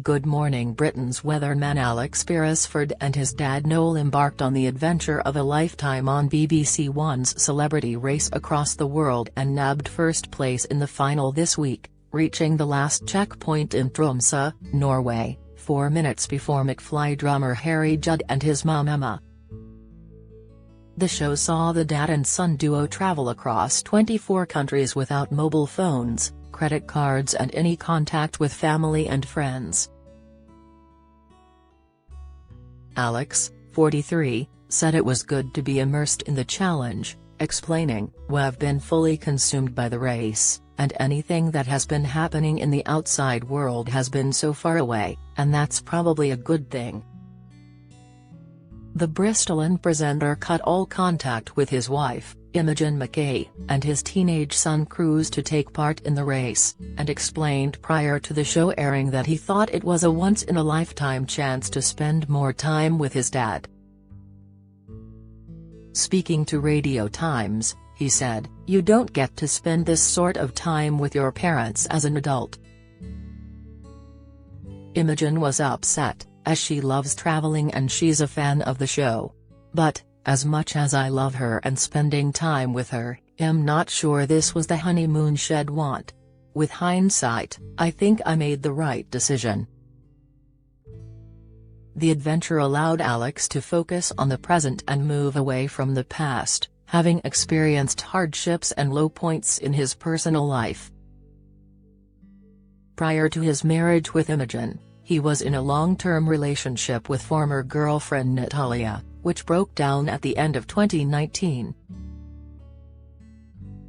Good Morning Britain's weatherman Alex Beresford and his dad Noel embarked on the adventure of a lifetime on BBC One's Celebrity Race Across the World and nabbed first place in the final this week, reaching the last checkpoint in Tromsø, Norway, 4 minutes before McFly drummer Harry Judd and his mum Emma. The show saw the dad and son duo travel across 24 countries without mobile phones, credit cards and any contact with family and friends. Alex, 43, said it was good to be immersed in the challenge, explaining, "We've been fully consumed by the race, and anything that has been happening in the outside world has been so far away, and that's probably a good thing." The Bristolian presenter cut all contact with his wife, Imogen Mackay, and his teenage son Cruz to take part in the race, and explained prior to the show airing that he thought it was a once-in-a-lifetime chance to spend more time with his dad. Speaking to Radio Times, he said, "You don't get to spend this sort of time with your parents as an adult." Imogen was upset, as she loves traveling and she's a fan of the show. "But, as much as I love her and spending time with her, I'm not sure this was the honeymoon she'd want. With hindsight, I think I made the right decision." The adventure allowed Alex to focus on the present and move away from the past, having experienced hardships and low points in his personal life. Prior to his marriage with Imogen, he was in a long-term relationship with former girlfriend Natalia, which broke down at the end of 2019.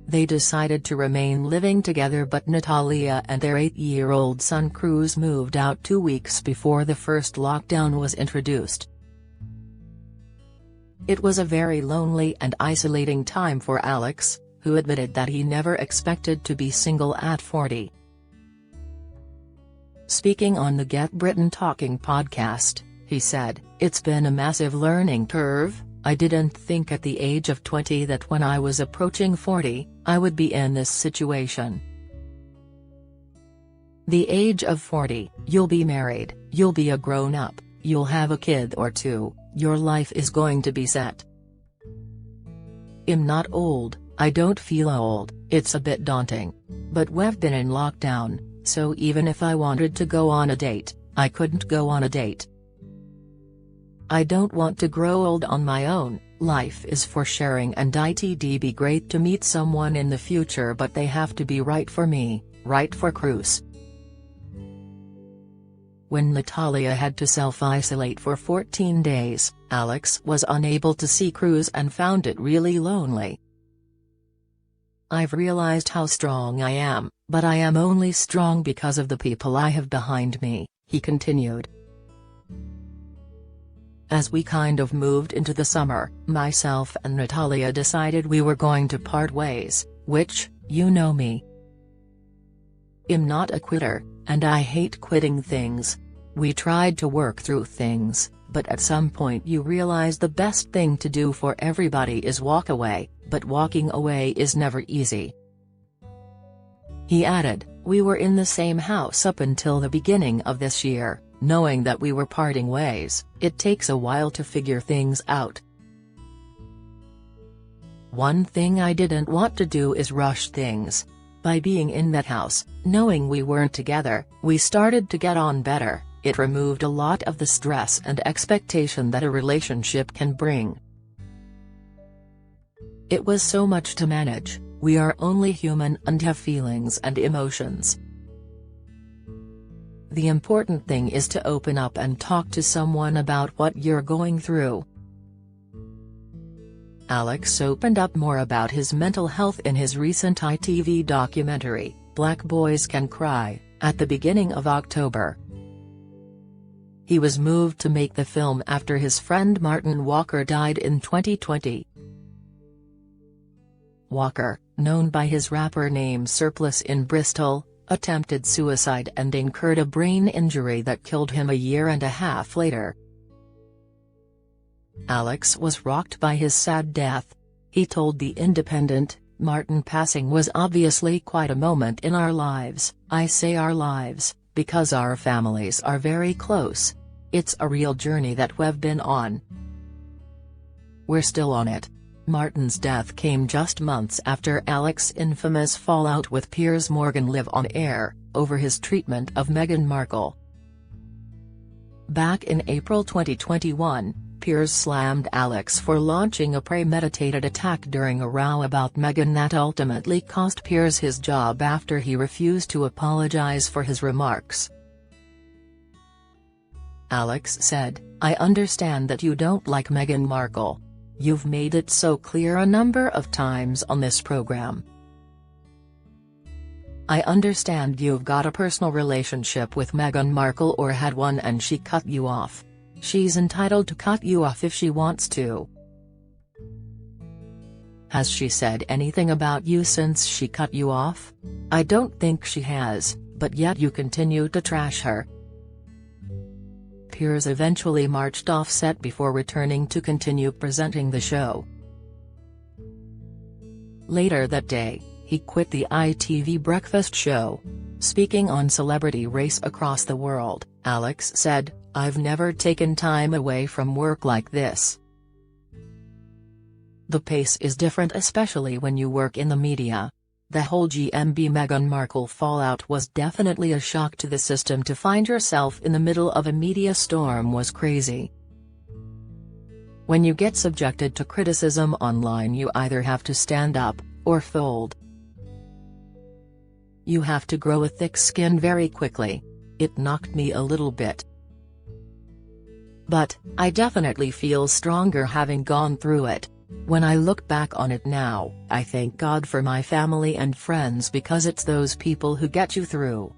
They decided to remain living together, but Natalia and their 8-year-old son Cruz moved out 2 weeks before the first lockdown was introduced. It was a very lonely and isolating time for Alex, who admitted that he never expected to be single at 40. Speaking on the Get Britain Talking podcast, he said, "It's been a massive learning curve. I didn't think at the age of 20 that when I was approaching 40, I would be in this situation. The age of 40, you'll be married, you'll be a grown-up, you'll have a kid or two, your life is going to be set. I'm not old, I don't feel old, it's a bit daunting. But we've been in lockdown, so even if I wanted to go on a date, I couldn't go on a date. I don't want to grow old on my own, life is for sharing and it'd be great to meet someone in the future, but they have to be right for me, right for Cruz." When Natalia had to self-isolate for 14 days, Alex was unable to see Cruz and found it really lonely. "I've realized how strong I am, but I am only strong because of the people I have behind me," he continued. "As we kind of moved into the summer, myself and Natalia decided we were going to part ways, which, you know me. I'm not a quitter, and I hate quitting things. We tried to work through things, but at some point you realize the best thing to do for everybody is walk away, but walking away is never easy." He added, "We were in the same house up until the beginning of this year, knowing that we were parting ways. It takes a while to figure things out. One thing I didn't want to do is rush things. By being in that house, knowing we weren't together, we started to get on better. It removed a lot of the stress and expectation that a relationship can bring. It was so much to manage. We are only human and have feelings and emotions. The important thing is to open up and talk to someone about what you're going through." Alex opened up more about his mental health in his recent ITV documentary, Black Boys Can Cry, at the beginning of October. He was moved to make the film after his friend Martin Walker died in 2020. Walker, known by his rapper name Surplus in Bristol, attempted suicide and incurred a brain injury that killed him a year and a half later. Alex was rocked by his sad death. He told The Independent, "Martin passing was obviously quite a moment in our lives. I say our lives, because our families are very close. It's a real journey that we've been on. We're still on it." Martin's death came just months after Alex's infamous fallout with Piers Morgan live on air, over his treatment of Meghan Markle. Back in April 2021, Piers slammed Alex for launching a premeditated attack during a row about Meghan that ultimately cost Piers his job after he refused to apologize for his remarks. Alex said, "I understand that you don't like Meghan Markle. You've made it so clear a number of times on this program. I understand you've got a personal relationship with Meghan Markle or had one and she cut you off. She's entitled to cut you off if she wants to. Has she said anything about you since she cut you off? I don't think she has, but yet you continue to trash her." Piers eventually marched off set before returning to continue presenting the show. Later that day, he quit the ITV breakfast show. Speaking on Celebrity Race across the world, Alex said, "I've never taken time away from work like this. The pace is different, especially when you work in the media. The whole GMB Meghan Markle fallout was definitely a shock to the system. To find yourself in the middle of a media storm was crazy. When you get subjected to criticism online, you either have to stand up, or fold. You have to grow a thick skin very quickly. It knocked me a little bit. But, I definitely feel stronger having gone through it. When I look back on it now, I thank God for my family and friends because it's those people who get you through."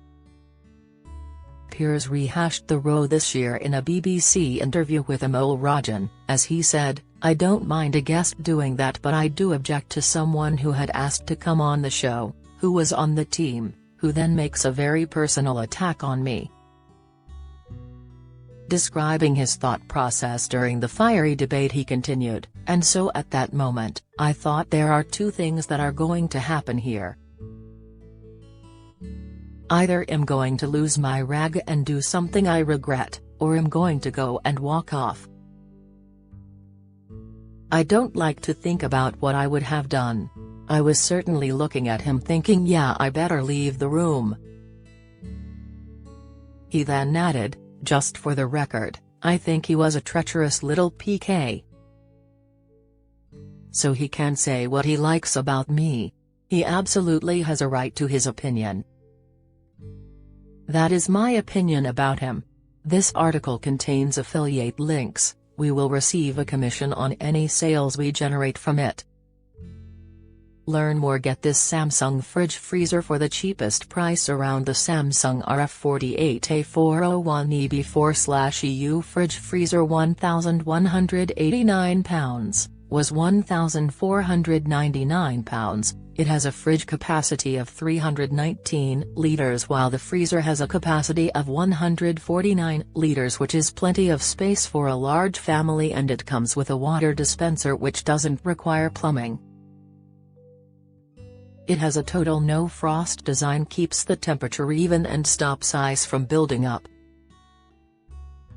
Piers rehashed the row this year in a BBC interview with Amol Rajan, as he said, "I don't mind a guest doing that, but I do object to someone who had asked to come on the show, who was on the team, who then makes a very personal attack on me." Describing his thought process during the fiery debate, he continued, "And so at that moment, I thought there are two things that are going to happen here. Either I'm going to lose my rag and do something I regret, or I'm going to go and walk off. I don't like to think about what I would have done. I was certainly looking at him thinking, yeah, I better leave the room." He then added, "Just for the record, I think he was a treacherous little PK. So he can say what he likes about me. He absolutely has a right to his opinion. That is my opinion about him. This article contains affiliate links. We will receive a commission on any sales we generate from it." Learn more. Get this Samsung fridge freezer for the cheapest price around. The Samsung RF48A401EB4/EU fridge freezer £1,189, was £1,499. It has a fridge capacity of 319 litres while the freezer has a capacity of 149 litres, which is plenty of space for a large family, and it comes with a water dispenser which doesn't require plumbing. It has a total no-frost design, keeps the temperature even and stops ice from building up.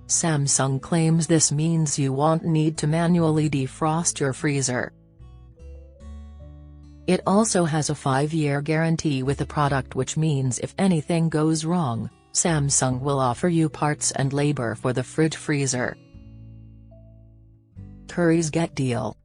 Samsung claims this means you won't need to manually defrost your freezer. It also has a 5-year guarantee with the product, which means if anything goes wrong, Samsung will offer you parts and labor for the fridge freezer. Currys Get Deal.